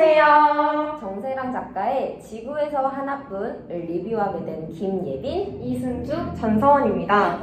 안녕하세요. 정세랑 작가의 지구에서 하나뿐을 리뷰하게 된 김예빈, 이승주, 전서원입니다.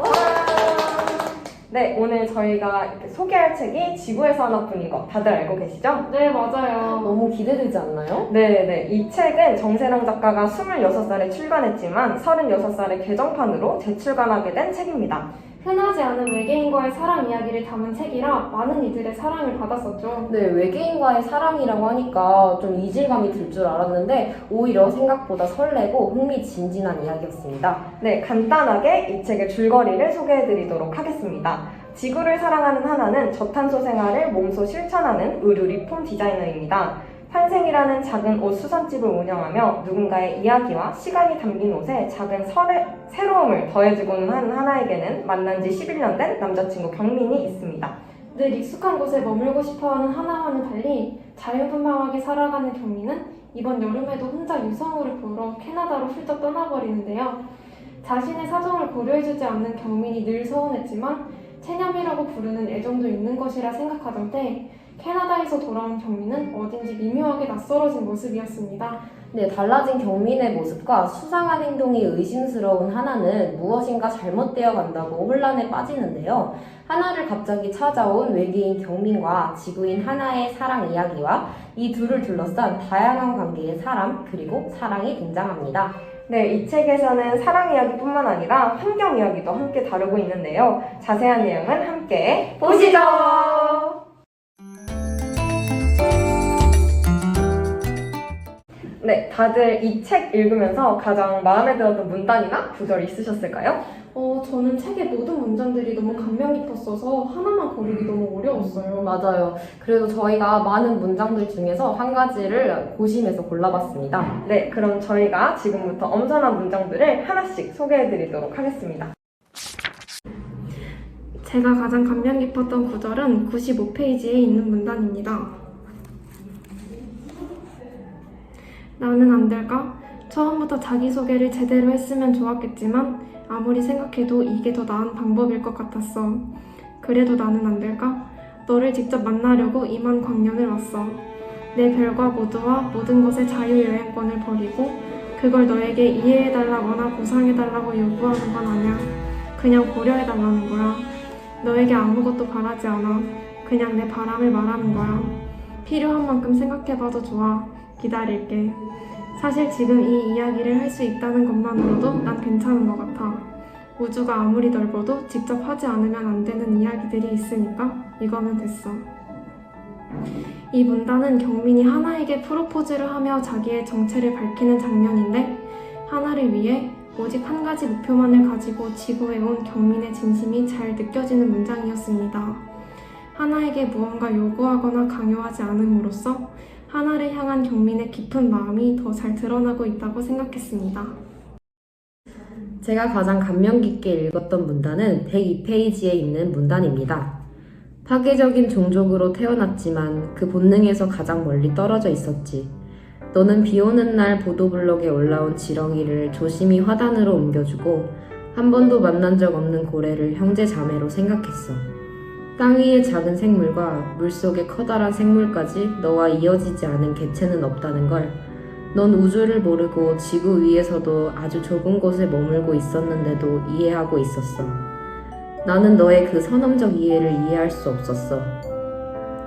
네, 오늘 저희가 이렇게 소개할 책이 지구에서 하나뿐인 거 다들 알고 계시죠? 네, 맞아요. 너무 기대되지 않나요? 네. 이 책은 정세랑 작가가 26살에 출간했지만 36살에 개정판으로 재출간하게 된 책입니다. 흔하지 않은 외계인과의 사랑 이야기를 담은 책이라 많은 이들의 사랑을 받았었죠. 네, 외계인과의 사랑이라고 하니까 좀 이질감이 들 줄 알았는데 오히려 생각보다 설레고 흥미진진한 이야기였습니다. 네, 간단하게 이 책의 줄거리를 소개해드리도록 하겠습니다. 지구를 사랑하는 하나는 저탄소 생활을 몸소 실천하는 의류 리폼 디자이너입니다. 환생이라는 작은 옷 수선집을 운영하며 누군가의 이야기와 시간이 담긴 옷에 작은 새로움을 더해주고는 하는 하나에게는 만난 지 11년 된 남자친구 경민이 있습니다. 늘 익숙한 곳에 머물고 싶어하는 하나와는 달리 자유분방하게 살아가는 경민은 이번 여름에도 혼자 유성우를 보러 캐나다로 훌쩍 떠나버리는데요. 자신의 사정을 고려해주지 않는 경민이 늘 서운했지만 체념이라고 부르는 애정도 있는 것이라 생각하던 때 캐나다에서 돌아온 경민은 어딘지 미묘하게 낯설어진 모습이었습니다. 네, 달라진 경민의 모습과 수상한 행동이 의심스러운 하나는 무엇인가 잘못되어 간다고 혼란에 빠지는데요. 하나를 갑자기 찾아온 외계인 경민과 지구인 하나의 사랑 이야기와 이 둘을 둘러싼 다양한 관계의 사람 그리고 사랑이 등장합니다. 네, 이 책에서는 사랑 이야기뿐만 아니라 환경 이야기도 함께 다루고 있는데요. 자세한 내용은 함께 보시죠! 네, 다들 이 책 읽으면서 가장 마음에 들었던 문단이나 구절 있으셨을까요? 저는 책의 모든 문장들이 너무 감명 깊었어서 하나만 고르기 너무 어려웠어요. 맞아요. 그래도 저희가 많은 문장들 중에서 한 가지를 고심해서 골라봤습니다. 네, 그럼 저희가 지금부터 엄선한 문장들을 하나씩 소개해드리도록 하겠습니다. 제가 가장 감명 깊었던 구절은 95페이지에 있는 문단입니다. 나는 안 될까? 처음부터 자기소개를 제대로 했으면 좋았겠지만 아무리 생각해도 이게 더 나은 방법일 것 같았어. 그래도 나는 안 될까? 너를 직접 만나려고 이만 광년을 왔어. 내 별과 모두와 모든 것의 자유여행권을 버리고 그걸 너에게 이해해달라거나 보상해달라고 요구하는 건 아니야. 그냥 고려해달라는 거야. 너에게 아무것도 바라지 않아. 그냥 내 바람을 말하는 거야. 필요한 만큼 생각해봐도 좋아. 기다릴게. 사실 지금 이 이야기를 할 수 있다는 것만으로도 난 괜찮은 것 같아. 우주가 아무리 넓어도 직접 하지 않으면 안 되는 이야기들이 있으니까 이거면 됐어. 이 문단은 경민이 하나에게 프로포즈를 하며 자기의 정체를 밝히는 장면인데 하나를 위해 오직 한 가지 목표만을 가지고 지구에 온 경민의 진심이 잘 느껴지는 문장이었습니다. 하나에게 무언가 요구하거나 강요하지 않음으로써 하나를 향한 경민의 깊은 마음이 더 잘 드러나고 있다고 생각했습니다. 제가 가장 감명 깊게 읽었던 문단은 102페이지에 있는 문단입니다. 파괴적인 종족으로 태어났지만 그 본능에서 가장 멀리 떨어져 있었지. 너는 비 오는 날 보도블록에 올라온 지렁이를 조심히 화단으로 옮겨주고 한 번도 만난 적 없는 고래를 형제 자매로 생각했어. 땅 위의 작은 생물과 물속의 커다란 생물까지 너와 이어지지 않은 개체는 없다는 걸 넌 우주를 모르고 지구 위에서도 아주 좁은 곳에 머물고 있었는데도 이해하고 있었어. 나는 너의 그 선험적 이해를 이해할 수 없었어.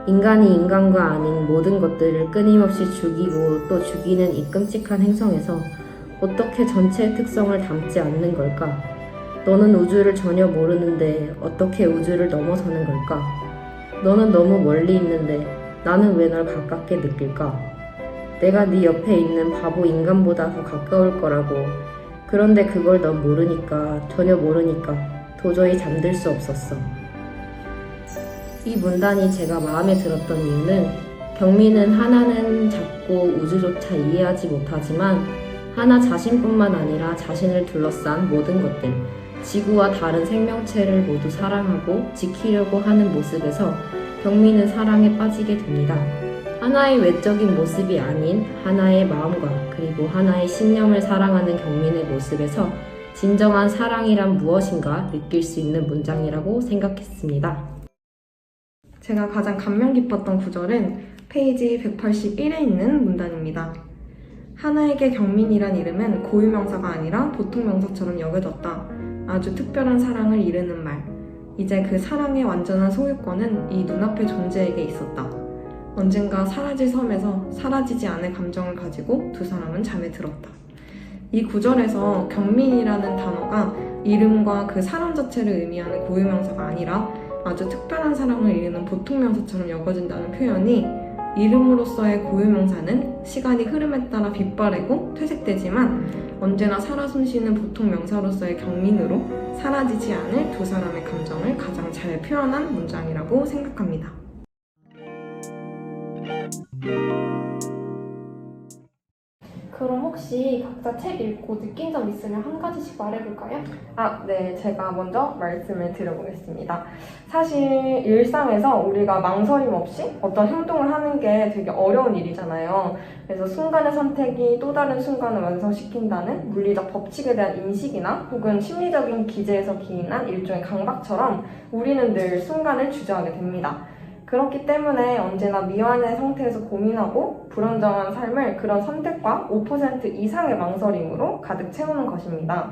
인간이 인간과 아닌 모든 것들을 끊임없이 죽이고 또 죽이는 이 끔찍한 행성에서 어떻게 전체의 특성을 담지 않는 걸까? 너는 우주를 전혀 모르는데 어떻게 우주를 넘어서는 걸까? 너는 너무 멀리 있는데 나는 왜 널 가깝게 느낄까? 내가 네 옆에 있는 바보 인간보다 더 가까울 거라고. 그런데 그걸 넌 모르니까, 전혀 모르니까 도저히 잠들 수 없었어. 이 문단이 제가 마음에 들었던 이유는 경민은 하나는 작고 우주조차 이해하지 못하지만 하나 자신뿐만 아니라 자신을 둘러싼 모든 것들, 지구와 다른 생명체를 모두 사랑하고 지키려고 하는 모습에서 경민은 사랑에 빠지게 됩니다. 하나의 외적인 모습이 아닌 하나의 마음과 그리고 하나의 신념을 사랑하는 경민의 모습에서 진정한 사랑이란 무엇인가 느낄 수 있는 문장이라고 생각했습니다. 제가 가장 감명 깊었던 구절은 페이지 181에 있는 문단입니다. 하나에게 경민이란 이름은 고유명사가 아니라 보통명사처럼 여겨졌다. 아주 특별한 사랑을 이르는 말. 이제 그 사랑의 완전한 소유권은 이 눈앞의 존재에게 있었다. 언젠가 사라질 섬에서 사라지지 않을 감정을 가지고 두 사람은 잠에 들었다. 이 구절에서 경민이라는 단어가 이름과 그 사람 자체를 의미하는 고유명사가 아니라 아주 특별한 사랑을 이루는 보통명사처럼 여겨진다는 표현이 이름으로서의 고유명사는 시간이 흐름에 따라 빛바래고 퇴색되지만 언제나 살아 숨쉬는 보통명사로서의 경민으로 사라지지 않을 두 사람의 감정을 가장 잘 표현한 문장이라고 생각합니다. 그럼 혹시 각자 책 읽고 느낀 점 있으면 한 가지씩 말해볼까요? 네, 제가 먼저 말씀을 드려보겠습니다. 사실 일상에서 우리가 망설임 없이 어떤 행동을 하는 게 되게 어려운 일이잖아요. 그래서 순간의 선택이 또 다른 순간을 완성시킨다는 물리적 법칙에 대한 인식이나 혹은 심리적인 기제에서 기인한 일종의 강박처럼 우리는 늘 순간을 주저하게 됩니다. 그렇기 때문에 언제나 미완의 상태에서 고민하고 불안정한 삶을 그런 선택과 5% 이상의 망설임으로 가득 채우는 것입니다.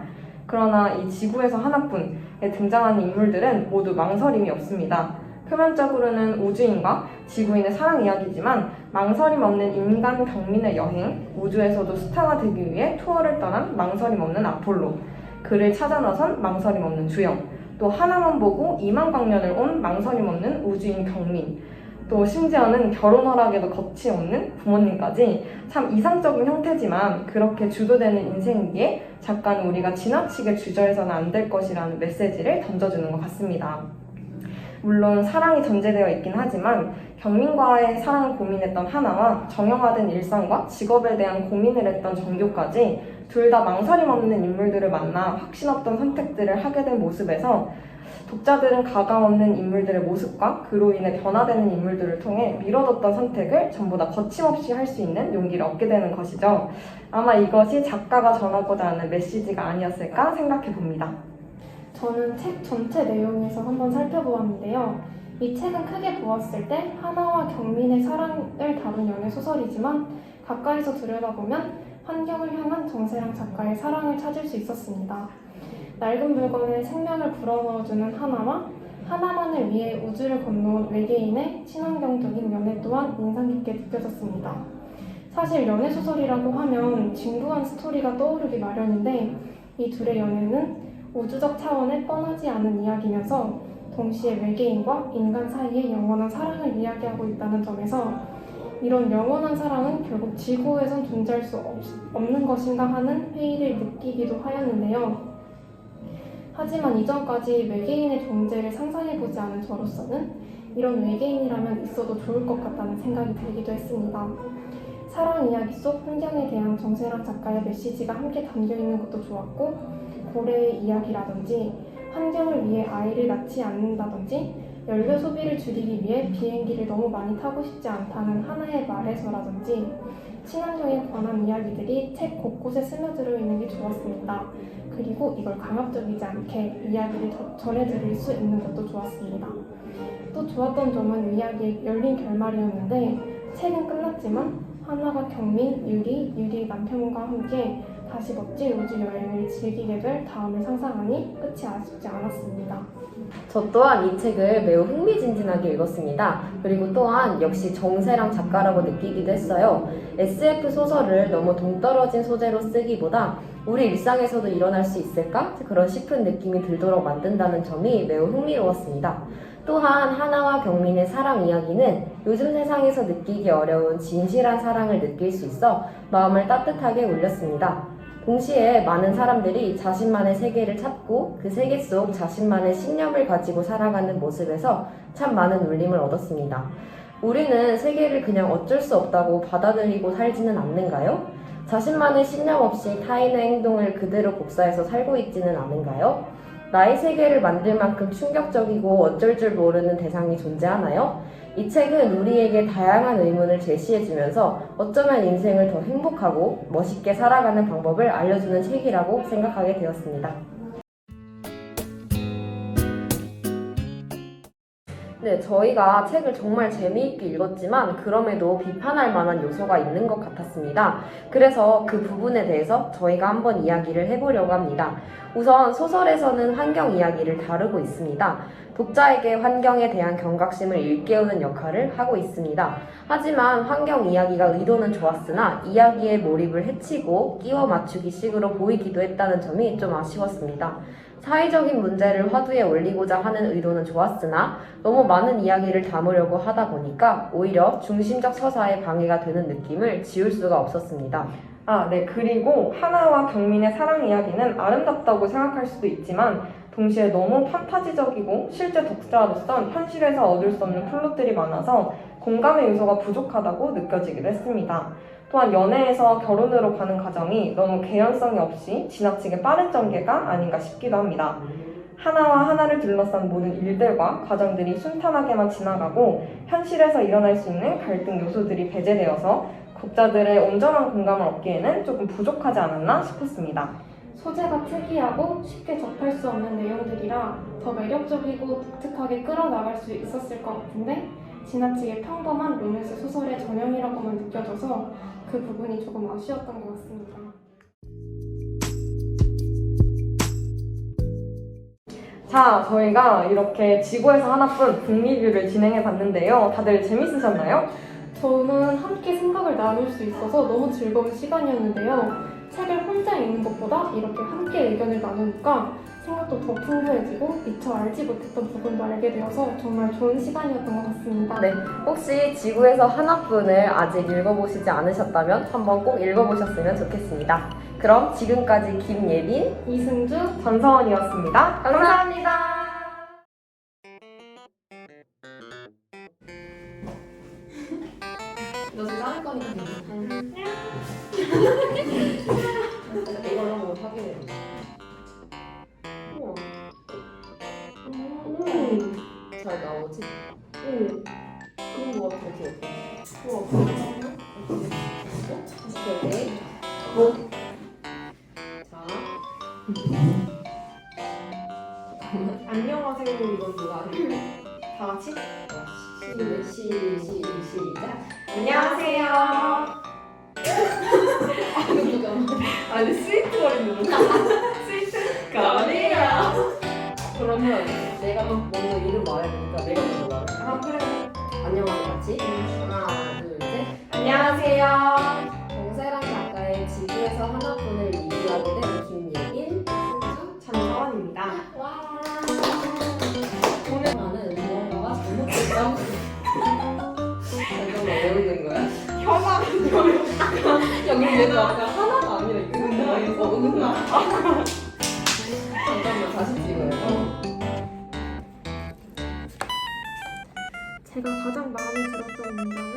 그러나 이 지구에서 하나뿐에 등장하는 인물들은 모두 망설임이 없습니다. 표면적으로는 우주인과 지구인의 사랑 이야기지만 망설임 없는 인간 경민의 여행, 우주에서도 스타가 되기 위해 투어를 떠난 망설임 없는 아폴로, 그를 찾아 나선 망설임 없는 주영, 또 하나만 보고 2만 광년을 온 망설임 없는 우주인 경민, 또 심지어는 결혼 허락에도 거치 없는 부모님까지 참 이상적인 형태지만 그렇게 주도되는 인생기에 작가는 우리가 지나치게 주저해서는 안 될 것이라는 메시지를 던져주는 것 같습니다. 물론 사랑이 전제되어 있긴 하지만 경민과의 사랑을 고민했던 하나와 정형화된 일상과 직업에 대한 고민을 했던 정교까지 둘 다 망설임 없는 인물들을 만나 확신 없던 선택들을 하게 된 모습에서 독자들은 가감 없는 인물들의 모습과 그로 인해 변화되는 인물들을 통해 미뤄뒀던 선택을 전부 다 거침없이 할 수 있는 용기를 얻게 되는 것이죠. 아마 이것이 작가가 전하고자 하는 메시지가 아니었을까 생각해 봅니다. 저는 책 전체 내용에서 한번 살펴보았는데요. 이 책은 크게 보았을 때 하나와 경민의 사랑을 다룬 연애 소설이지만 가까이서 들여다보면 환경을 향한 정세랑 작가의 사랑을 찾을 수 있었습니다. 낡은 물건에 생명을 불어넣어주는 하나와 하나만을 위해 우주를 건너온 외계인의 친환경적인 연애 또한 인상 깊게 느껴졌습니다. 사실 연애 소설이라고 하면 진부한 스토리가 떠오르기 마련인데 이 둘의 연애는 우주적 차원의 뻔하지 않은 이야기면서 동시에 외계인과 인간 사이의 영원한 사랑을 이야기하고 있다는 점에서 이런 영원한 사랑은 결국 지구에선 존재할 수 없는 것인가 하는 회의를 느끼기도 하였는데요. 하지만 이전까지 외계인의 존재를 상상해보지 않은 저로서는 이런 외계인이라면 있어도 좋을 것 같다는 생각이 들기도 했습니다. 사랑 이야기 속 환경에 대한 정세랑 작가의 메시지가 함께 담겨있는 것도 좋았고 고래의 이야기라든지 환경을 위해 아이를 낳지 않는다든지 연료 소비를 줄이기 위해 비행기를 너무 많이 타고 싶지 않다는 하나의 말에서라든지 친환경에 관한 이야기들이 책 곳곳에 스며들어 있는 게 좋았습니다. 그리고 이걸 강압적이지 않게 이야기를 전해드릴 수 있는 것도 좋았습니다. 또 좋았던 점은 이야기의 열린 결말이었는데 책은 끝났지만 하나가 경민, 유리의 남편과 함께 다시 멋진 우주 여행을 즐기게 될 다음을 상상하니 끝이 아쉽지 않았습니다. 저 또한 이 책을 매우 흥미진진하게 읽었습니다. 그리고 또한 역시 정세랑 작가라고 느끼기도 했어요. SF 소설을 너무 동떨어진 소재로 쓰기보다 우리 일상에서도 일어날 수 있을까? 그런 싶은 느낌이 들도록 만든다는 점이 매우 흥미로웠습니다. 또한 하나와 경민의 사랑 이야기는 요즘 세상에서 느끼기 어려운 진실한 사랑을 느낄 수 있어 마음을 따뜻하게 울렸습니다. 동시에 많은 사람들이 자신만의 세계를 찾고 그 세계 속 자신만의 신념을 가지고 살아가는 모습에서 참 많은 울림을 얻었습니다. 우리는 세계를 그냥 어쩔 수 없다고 받아들이고 살지는 않는가요? 자신만의 신념 없이 타인의 행동을 그대로 복사해서 살고 있지는 않은가요? 나의 세계를 만들 만큼 충격적이고 어쩔 줄 모르는 대상이 존재하나요? 이 책은 우리에게 다양한 의문을 제시해주면서 어쩌면 인생을 더 행복하고 멋있게 살아가는 방법을 알려주는 책이라고 생각하게 되었습니다. 네, 저희가 책을 정말 재미있게 읽었지만 그럼에도 비판할 만한 요소가 있는 것 같았습니다. 그래서 그 부분에 대해서 저희가 한번 이야기를 해보려고 합니다. 우선 소설에서는 환경 이야기를 다루고 있습니다. 독자에게 환경에 대한 경각심을 일깨우는 역할을 하고 있습니다. 하지만 환경 이야기가 의도는 좋았으나 이야기의 몰입을 해치고 끼워 맞추기 식으로 보이기도 했다는 점이 좀 아쉬웠습니다. 사회적인 문제를 화두에 올리고자 하는 의도는 좋았으나 너무 많은 이야기를 담으려고 하다 보니까 오히려 중심적 서사에 방해가 되는 느낌을 지울 수가 없었습니다. 네. 그리고 하나와 경민의 사랑 이야기는 아름답다고 생각할 수도 있지만 동시에 너무 판타지적이고 실제 독자로선 현실에서 얻을 수 없는 플롯들이 많아서 공감의 요소가 부족하다고 느껴지기도 했습니다. 또한 연애에서 결혼으로 가는 과정이 너무 개연성이 없이 지나치게 빠른 전개가 아닌가 싶기도 합니다. 하나와 하나를 둘러싼 모든 일들과 과정들이 순탄하게만 지나가고 현실에서 일어날 수 있는 갈등 요소들이 배제되어서 독자들의 온전한 공감을 얻기에는 조금 부족하지 않았나 싶었습니다. 소재가 특이하고 쉽게 접할 수 없는 내용들이라 더 매력적이고 독특하게 끌어나갈 수 있었을 것 같은데 지나치게 평범한 로맨스 소설의 전형이라고만 느껴져서 그 부분이 조금 아쉬웠던 것 같습니다. 자, 저희가 이렇게 지구에서 하나뿐 북리뷰를 진행해 봤는데요. 다들 재밌으셨나요? 저는 함께 생각을 나눌 수 있어서 너무 즐거운 시간이었는데요. 책을 혼자 읽는 것보다 이렇게 함께 의견을 나누니까 생각도 더 풍부해지고 미처 알지 못했던 부분도 알게 되어서 정말 좋은 시간이었던 것 같습니다. 네, 혹시 지구에서 하나뿐을 아직 읽어보시지 않으셨다면 한번 꼭 읽어보셨으면 좋겠습니다. 그럼 지금까지 김예빈, 이승주, 전서원이었습니다. 감사합니다. 너 지금 자를 거니까 이걸로 한번 확인해. 우와. 잘 나오지? 그런 거 같아. 우와. 오케이. 자. 안녕하세요. 이건 누가 할까요? 다 같이? 시작. 안녕하세요. 아니 스위트 거리는 스위트 거리야. 그러면 내가 먼저 이름 말해야 되니까 내가 먼저 말해. 그래. 안녕하세요 같이. 하나, 둘, 셋. 안녕하세요. 정세랑 작가의 지구에서 하나뿐을 리뷰하게 된 김예빈, 승주, 전서원입니다. 와. 오늘 나는 무언가가 잘못됐다고. 잠깐만 왜 울는 거야? 혀가 야 그럼 얘도 아까 하나가 아니라 이거 은나. 잠깐만 다시 찍어요. 제가 가장 마음에 들었던 문장은